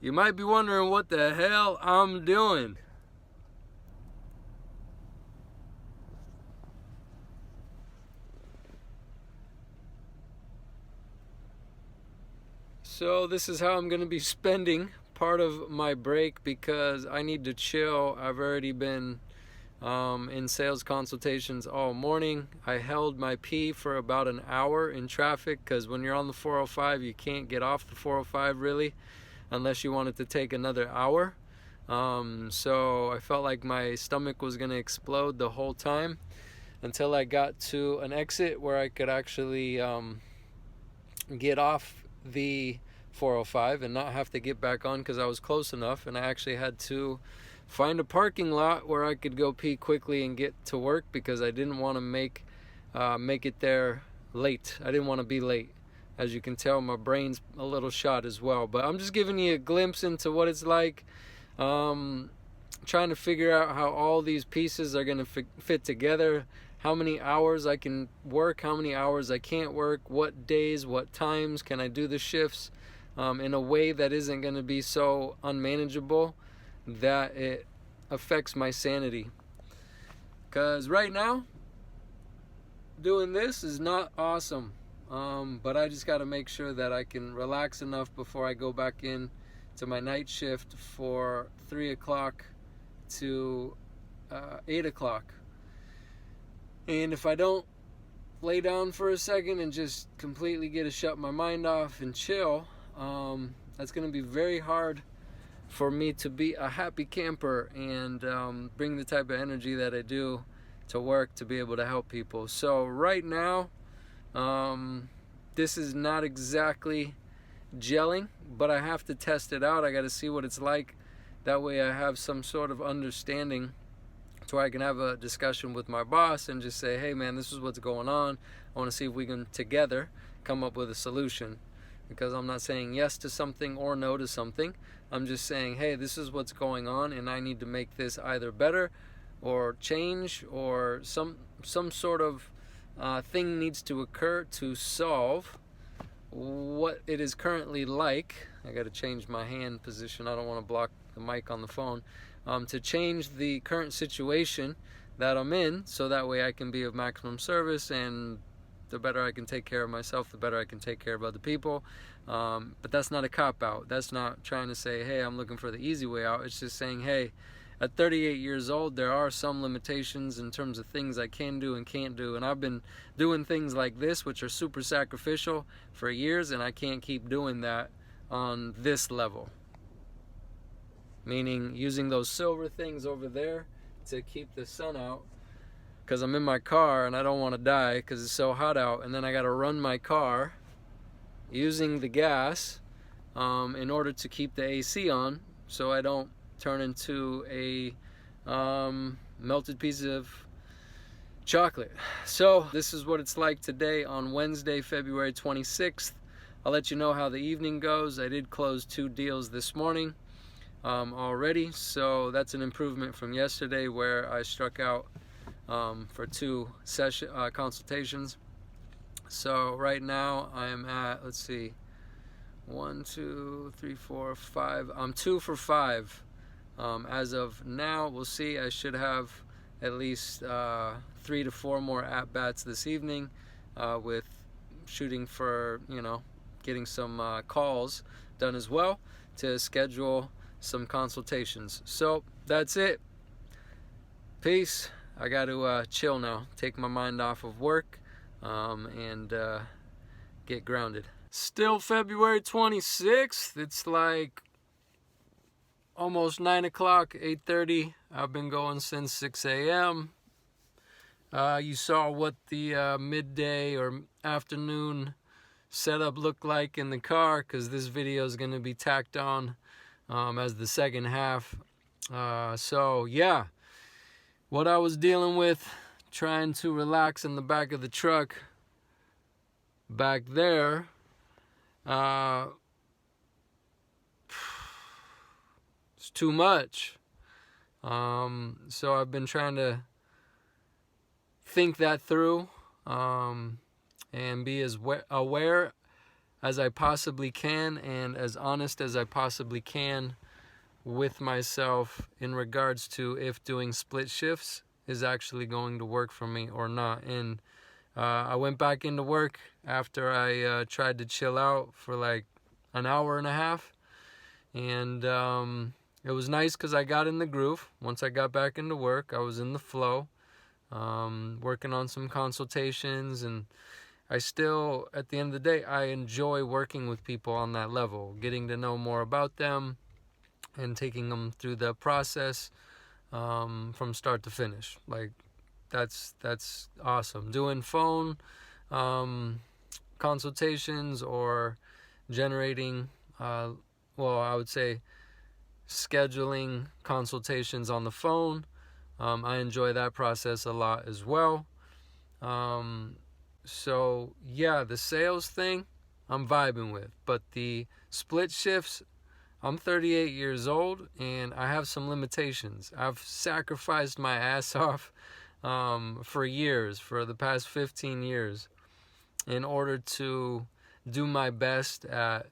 You might be wondering what the hell I'm doing. So this is how I'm going to be spending part of my break because I need to chill. I've already been in sales consultations all morning. I held my pee for about an hour in traffic because when you're on the 405, you can't get off the 405 really unless you wanted to take another hour. So I felt like my stomach was going to explode the whole time until I got to an exit where I could actually get off the 405 and not have to get back on because I was close enough, and I actually had to find a parking lot where I could go pee quickly and get to work because I didn't want to make it there late. I didn't want to be late. As you can tell, my brain's a little shot as well, but I'm just giving you a glimpse into what it's like, trying to figure out how all these pieces are going to fit together, how many hours I can work, how many hours I can't work, what days, what times can I do the shifts in a way that isn't going to be so unmanageable that it affects my sanity. Because right now, doing this is not awesome. But I just got to make sure that I can relax enough before I go back in to my night shift for 3 o'clock to 8 o'clock. And if I don't lay down for a second and just completely get to shut my mind off and chill, that's going to be very hard for me to be a happy camper and bring the type of energy that I do to work to be able to help people. So right now, this is not exactly gelling, but I have to test it out. I got to see what it's like. That way I have some sort of understanding so I can have a discussion with my boss and just say, hey man, this is what's going on. I want to see if we can together come up with a solution. Because I'm not saying yes to something or no to something. I'm just saying, hey, this is what's going on and I need to make this either better or change, or some sort of thing needs to occur to solve what it is currently like. I got to change my hand position. I don't want to block the mic on the phone. To change the current situation that I'm in so that way I can be of maximum service, and the better I can take care of myself, the better I can take care of other people. But that's not a cop-out. That's not trying to say, hey, I'm looking for the easy way out. It's just saying, hey, at 38 years old, there are some limitations in terms of things I can do and can't do. And I've been doing things like this, which are super sacrificial, for years, and I can't keep doing that on this level. Meaning using those silver things over there to keep the sun out, because I'm in my car and I don't want to die because it's so hot out, and then I got to run my car using the gas in order to keep the AC on so I don't turn into a melted piece of chocolate. So this is what it's like today on Wednesday, February 26th. I'll let you know how the evening goes. I did close 2 deals this morning already, so that's an improvement from yesterday where I struck out for 2 consultations. So right now I am at, let's see, 1, 2, 3, 4, 5. I'm 2 for 5 as of now. We'll see. I should have at least 3 to 4 more at bats this evening, with shooting for, getting some calls done as well to schedule some consultations. So that's it. Peace. I got to chill now, take my mind off of work, and get grounded. Still February 26th. It's like almost 9 o'clock, 8:30. I've been going since 6 a.m. You saw what the midday or afternoon setup looked like in the car, because this video is going to be tacked on as the second half. So yeah, what I was dealing with, trying to relax in the back of the truck back there, it's too much. So I've been trying to think that through, and be as aware as I possibly can and as honest as I possibly can with myself in regards to if doing split shifts is actually going to work for me or not. And I went back into work after I tried to chill out for like an hour and a half. And it was nice because I got in the groove. Once I got back into work, I was in the flow, working on some consultations. And I still, at the end of the day, I enjoy working with people on that level, getting to know more about them and taking them through the process from start to finish. Like, that's awesome. Doing phone consultations or generating, I would say scheduling consultations on the phone. I enjoy that process a lot as well. So yeah, the sales thing I'm vibing with, but the split shifts, I'm 38 years old and I have some limitations. I've sacrificed my ass off for years, for the past 15 years, in order to do my best at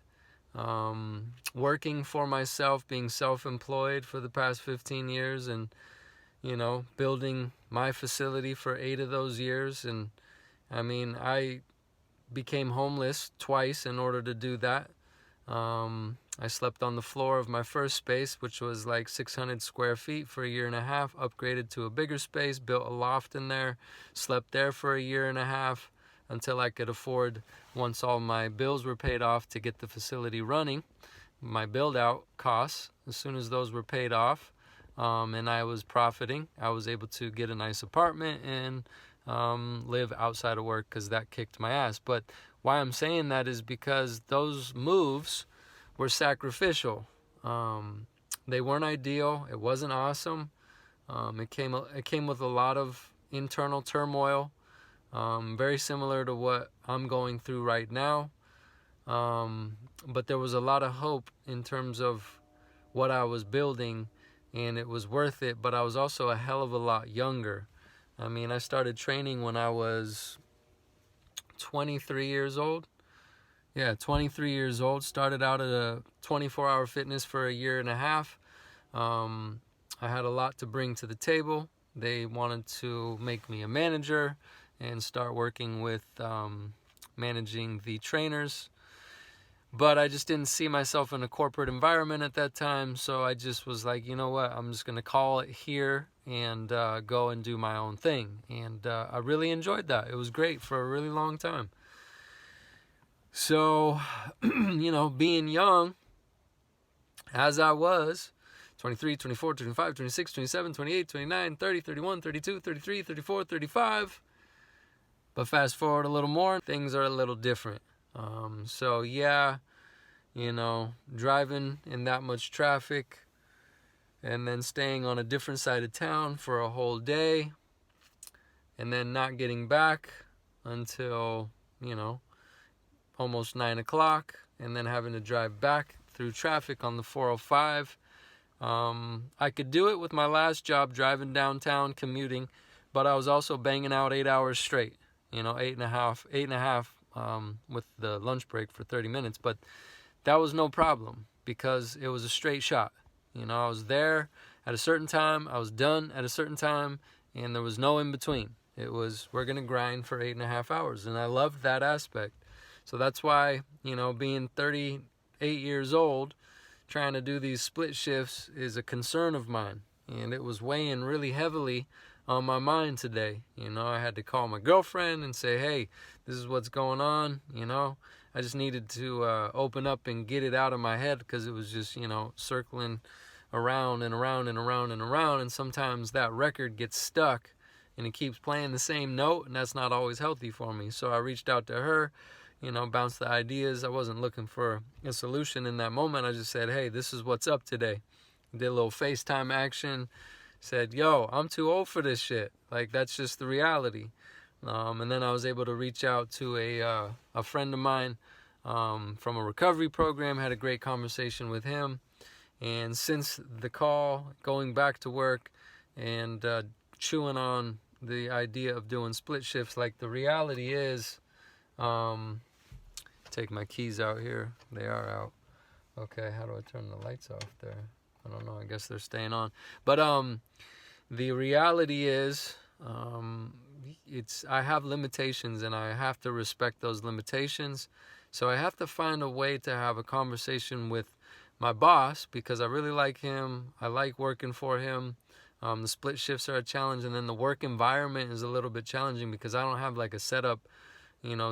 working for myself, being self-employed for the past 15 years, and building my facility for 8 of those years. And I mean, I became homeless twice in order to do that. I slept on the floor of my first space, which was like 600 square feet, for a year and a half, upgraded to a bigger space, built a loft in there, slept there for a year and a half until I could afford, once all my bills were paid off, to get the facility running, my build out costs. As soon as those were paid off, and I was profiting, I was able to get a nice apartment and live outside of work, because that kicked my ass. But why I'm saying that is because those moves were sacrificial. They weren't ideal. It wasn't awesome. It came with a lot of internal turmoil, very similar to what I'm going through right now. But there was a lot of hope in terms of what I was building, and it was worth it. But I was also a hell of a lot younger. I mean, I started training when I was 23 years old. Yeah, 23 years old. Started out at a 24-hour fitness for a year and a half. I had a lot to bring to the table. They wanted to make me a manager and start working with managing the trainers. But I just didn't see myself in a corporate environment at that time. So I just was like, you know what? I'm just going to call it here and go and do my own thing. And I really enjoyed that. It was great for a really long time. So, being young, as I was, 23, 24, 25, 26, 27, 28, 29, 30, 31, 32, 33, 34, 35. But fast forward a little more, things are a little different. So yeah, driving in that much traffic and then staying on a different side of town for a whole day and then not getting back until, almost 9 o'clock, and then having to drive back through traffic on the 405. I could do it with my last job, driving downtown, commuting, but I was also banging out 8 hours straight, 8.5, with the lunch break for 30 minutes. But that was no problem because it was a straight shot. I was there at a certain time, I was done at a certain time, and there was no in between. It was, we're going to grind for 8.5 hours, and I loved that aspect. So that's why, being 38 years old, trying to do these split shifts is a concern of mine. And it was weighing really heavily on my mind today. I had to call my girlfriend and say, hey, this is what's going on. I just needed to open up and get it out of my head, because it was just, circling around and around and around and around. And sometimes that record gets stuck and it keeps playing the same note, and that's not always healthy for me. So I reached out to her, bounced the ideas. I wasn't looking for a solution in that moment. I just said, hey, this is what's up today. Did a little FaceTime action. Said, yo, I'm too old for this shit. Like, that's just the reality. And then I was able to reach out to a friend of mine from a recovery program. Had a great conversation with him. And since the call, going back to work and chewing on the idea of doing split shifts, like, the reality is, take my keys out here. They are out. Okay, how do I turn the lights off there? I don't know. I guess they're staying on. But the reality is, I have limitations, and I have to respect those limitations. So I have to find a way to have a conversation with my boss, because I really like him. I like working for him. The split shifts are a challenge, and then the work environment is a little bit challenging because I don't have like a setup,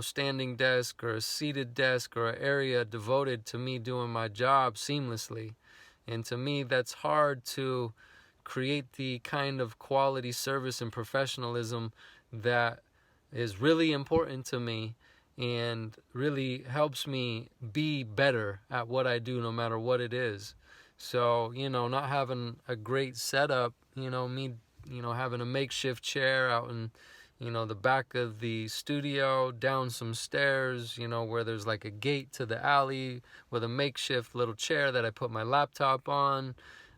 standing desk or a seated desk or an area devoted to me doing my job seamlessly. And to me, that's hard to create the kind of quality service and professionalism that is really important to me and really helps me be better at what I do no matter what it is. So, not having a great setup, me, having a makeshift chair out in, the back of the studio, down some stairs, where there's like a gate to the alley with a makeshift little chair that I put my laptop on.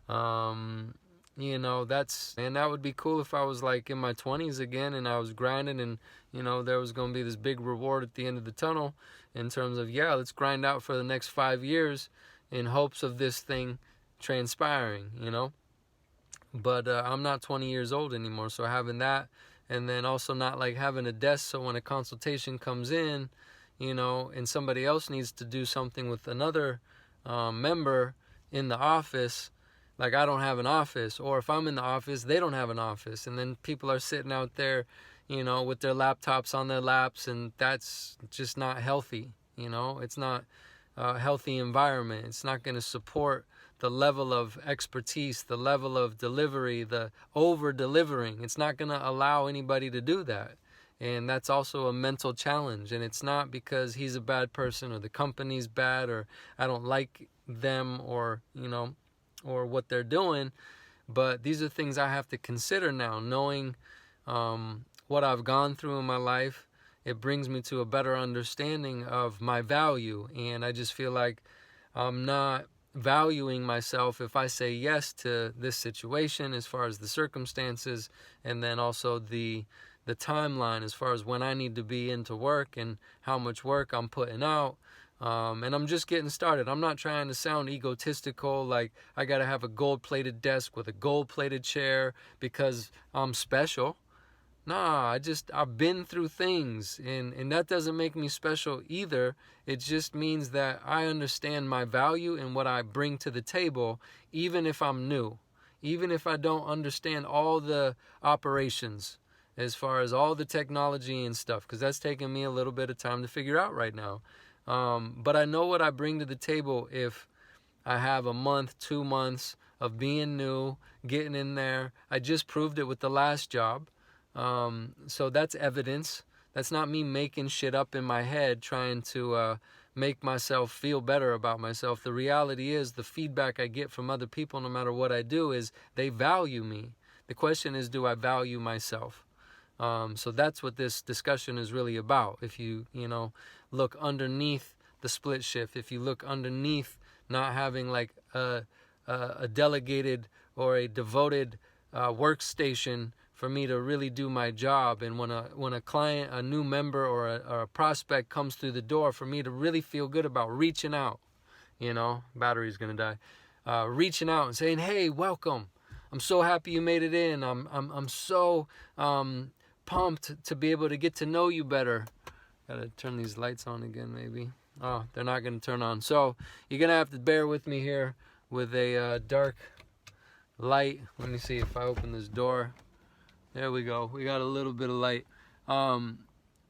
And that would be cool if I was like in my 20s again and I was grinding and, there was going to be this big reward at the end of the tunnel in terms of, let's grind out for the next 5 years in hopes of this thing transpiring, But I'm not 20 years old anymore, so having that, and then also not like having a desk, so when a consultation comes in, and somebody else needs to do something with another member in the office, like I don't have an office, or if I'm in the office, they don't have an office, and then people are sitting out there, with their laptops on their laps, and that's just not healthy, It's not a healthy environment. It's not going to support the level of expertise, the level of delivery, the over-delivering. It's not going to allow anybody to do that. And that's also a mental challenge. And it's not because he's a bad person or the company's bad or I don't like them or, or what they're doing. But these are things I have to consider now, knowing what I've gone through in my life. It brings me to a better understanding of my value. And I just feel like I'm not valuing myself if I say yes to this situation as far as the circumstances, and then also the timeline as far as when I need to be into work and how much work I'm putting out. And I'm just getting started. I'm not trying to sound egotistical, like I got to have a gold-plated desk with a gold-plated chair because I'm special. Nah, I've been through things, and that doesn't make me special either. It just means that I understand my value and what I bring to the table, even if I'm new, even if I don't understand all the operations as far as all the technology and stuff, because that's taking me a little bit of time to figure out right now. But I know what I bring to the table if I have a month, 2 months of being new, getting in there. I just proved it with the last job. So that's evidence. That's not me making shit up in my head trying to make myself feel better about myself. The reality is the feedback I get from other people, no matter what I do, is they value me. The question is, do I value myself? So that's what this discussion is really about. If you look underneath the split shift, if you look underneath not having like a delegated or a devoted workstation for me to really do my job, and when a client, a new member or a prospect comes through the door, for me to really feel good about reaching out, battery's gonna die, reaching out and saying, hey, welcome, I'm so happy you made it in, I'm so pumped to be able to get to know you better. Gotta turn these lights on again, maybe. Oh, they're not gonna turn on, so you're gonna have to bear with me here with a dark light. Let me see if I open this door. There we go. We got a little bit of light.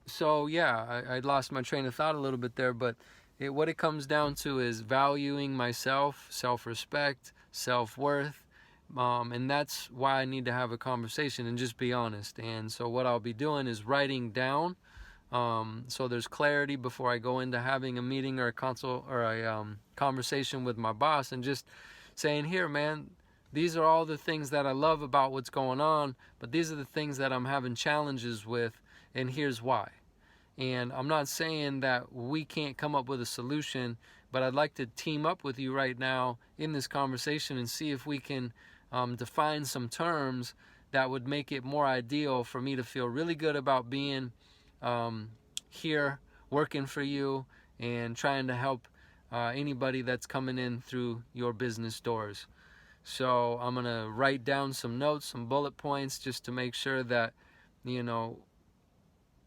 So yeah, I lost my train of thought a little bit there, but what it comes down to is valuing myself, self-respect, self-worth, and that's why I need to have a conversation and just be honest. And so what I'll be doing is writing down, so there's clarity before I go into having a meeting or a conversation with my boss, and just saying, here, man, these are all the things that I love about what's going on, but these are the things that I'm having challenges with, and here's why. And I'm not saying that we can't come up with a solution, but I'd like to team up with you right now in this conversation and see if we can define some terms that would make it more ideal for me to feel really good about being here, working for you, and trying to help anybody that's coming in through your business doors. So I'm going to write down some notes, some bullet points, just to make sure that, you know,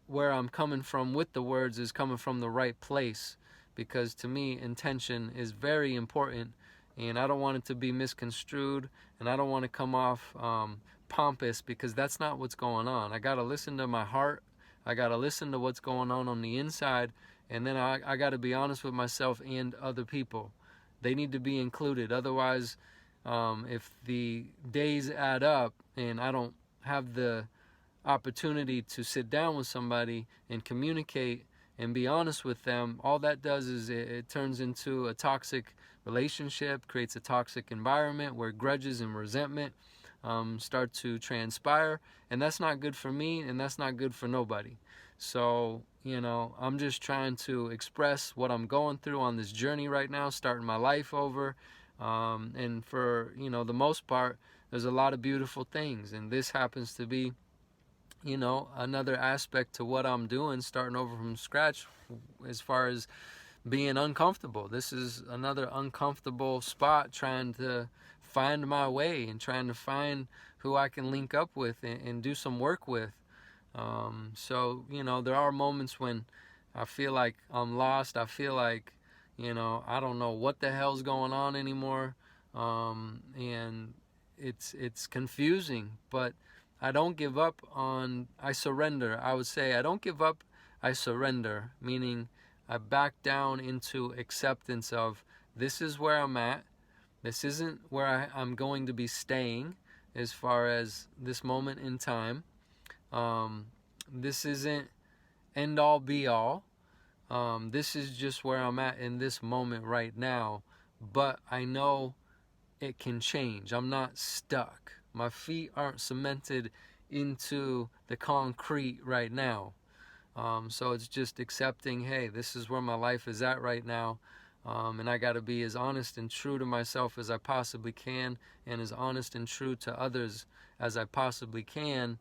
where I'm coming from with the words is coming from the right place, because to me intention is very important, and I don't want it to be misconstrued, and I don't want to come off pompous, because that's not what's going on. I got to listen to my heart. I got to listen to what's going on the inside, and then I got to be honest with myself and other people. They need to be included. Otherwise, if the days add up and I don't have the opportunity to sit down with somebody and communicate and be honest with them, all that does is it turns into a toxic relationship, creates a toxic environment where grudges and resentment start to transpire, and that's not good for me, and that's not good for nobody. So, you know, I'm just trying to express what I'm going through on this journey right now, starting my life over, and for, you know, the most part, there's a lot of beautiful things, and this happens to be, you know, another aspect to what I'm doing, starting over from scratch as far as being uncomfortable. This is another uncomfortable spot, trying to find my way and trying to find who I can link up with and do some work with. So, you know, there are moments when I feel like I'm lost. I feel like, you know, I don't know what the hell's going on anymore. And it's confusing, but I don't give up on, I surrender. I would say I don't give up, I surrender, meaning I back down into acceptance of, this is where I'm at. This isn't where I'm going to be staying as far as this moment in time. This isn't end all be all. This is just where I'm at in this moment right now. But I know it can change. I'm not stuck. My feet aren't cemented into the concrete right now. So it's just accepting, hey, this is where my life is at right now. And I got to be as honest and true to myself as I possibly can, and as honest and true to others as I possibly can,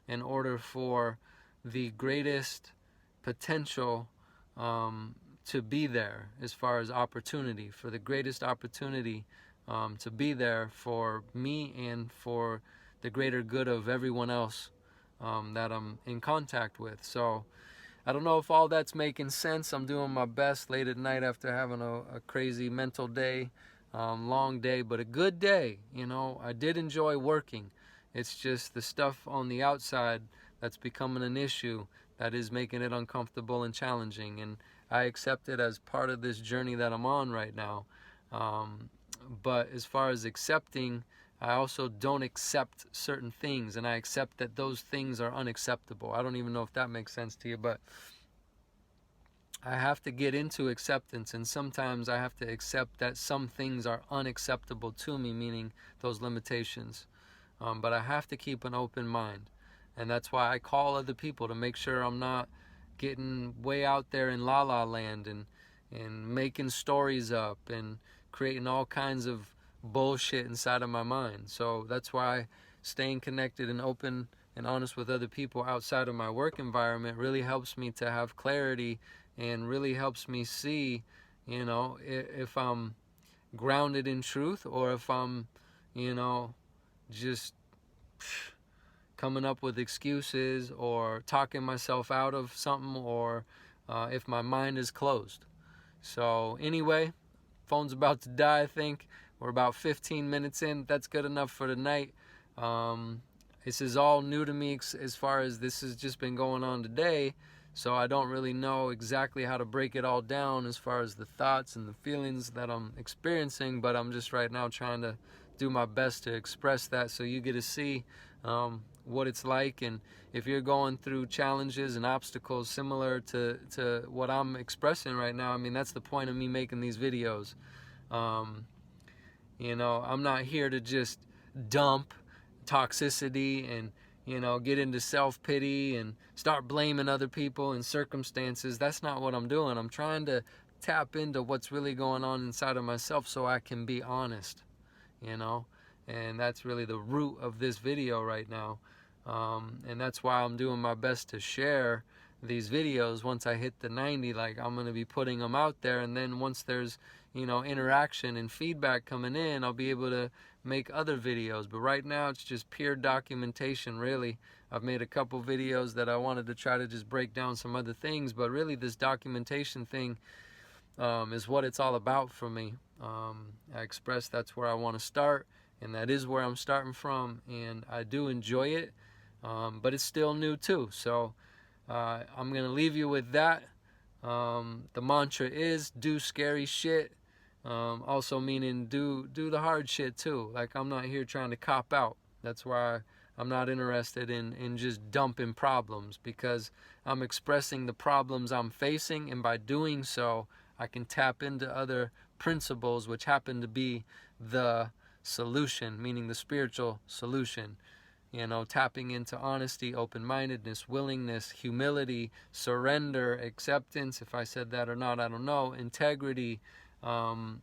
in order for the greatest potential to be there as far as opportunity, for the greatest opportunity to be there for me and for the greater good of everyone else that I'm in contact with. So I don't know if all that's making sense. I'm doing my best late at night after having a crazy mental day, long day, but a good day. You know, I did enjoy working. It's just the stuff on the outside that's becoming an issue that is making it uncomfortable and challenging. And I accept it as part of this journey that I'm on right now. But as far as accepting, I also don't accept certain things, and I accept that those things are unacceptable. I don't even know if that makes sense to you, but I have to get into acceptance, and sometimes I have to accept that some things are unacceptable to me, meaning those limitations. But I have to keep an open mind, and that's why I call other people to make sure I'm not getting way out there in la la land and making stories up and creating all kinds of bullshit inside of my mind. So that's why staying connected and open and honest with other people outside of my work environment really helps me to have clarity, and really helps me see, you know, if I'm grounded in truth, or if I'm, you know, just coming up with excuses or talking myself out of something, or if my mind is closed. So anyway, phone's about to die, I think. We're about 15 minutes in. That's good enough for tonight. This is all new to me as far as this has just been going on today. So I don't really know exactly how to break it all down as far as the thoughts and the feelings that I'm experiencing. But I'm just right now trying to do my best to express that, so you get to see what it's like. And if you're going through challenges and obstacles similar to what I'm expressing right now, I mean, that's the point of me making these videos. You know, I'm not here to just dump toxicity and, you know, get into self-pity and start blaming other people and circumstances. That's not what I'm doing. I'm trying to tap into what's really going on inside of myself so I can be honest, you know. And that's really the root of this video right now. And that's why I'm doing my best to share these videos. Once I hit the 90, like, I'm going to be putting them out there, and then once there's, you know, interaction and feedback coming in, I'll be able to make other videos. But right now it's just pure documentation, really. I've made a couple videos that I wanted to try to just break down some other things, but really this documentation thing is what it's all about for me. I express that's where I want to start, and that is where I'm starting from, and I do enjoy it, but it's still new too. So I'm gonna leave you with that. The mantra is do scary shit, also meaning do the hard shit too. Like, I'm not here trying to cop out. That's why I'm not interested in just dumping problems, because I'm expressing the problems I'm facing, and by doing so I can tap into other principles which happen to be the solution, meaning the spiritual solution. You know, tapping into honesty, open-mindedness, willingness, humility, surrender, acceptance, if I said that or not, I don't know, integrity, the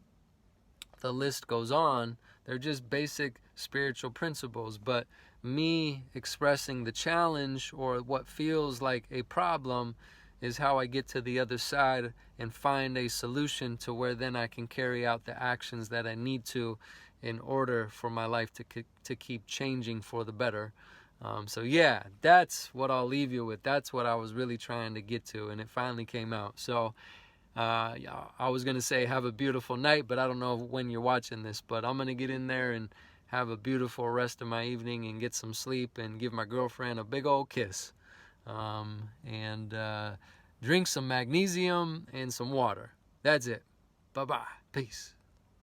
list goes on. They're just basic spiritual principles, but me expressing the challenge or what feels like a problem is how I get to the other side and find a solution to where then I can carry out the actions that I need to in order for my life to keep changing for the better. So yeah, that's what I'll leave you with. That's what I was really trying to get to, and it finally came out. So I was going to say have a beautiful night, but I don't know when you're watching this, but I'm going to get in there and have a beautiful rest of my evening and get some sleep and give my girlfriend a big old kiss. And drink some magnesium and some water. That's it. Bye-bye. Peace.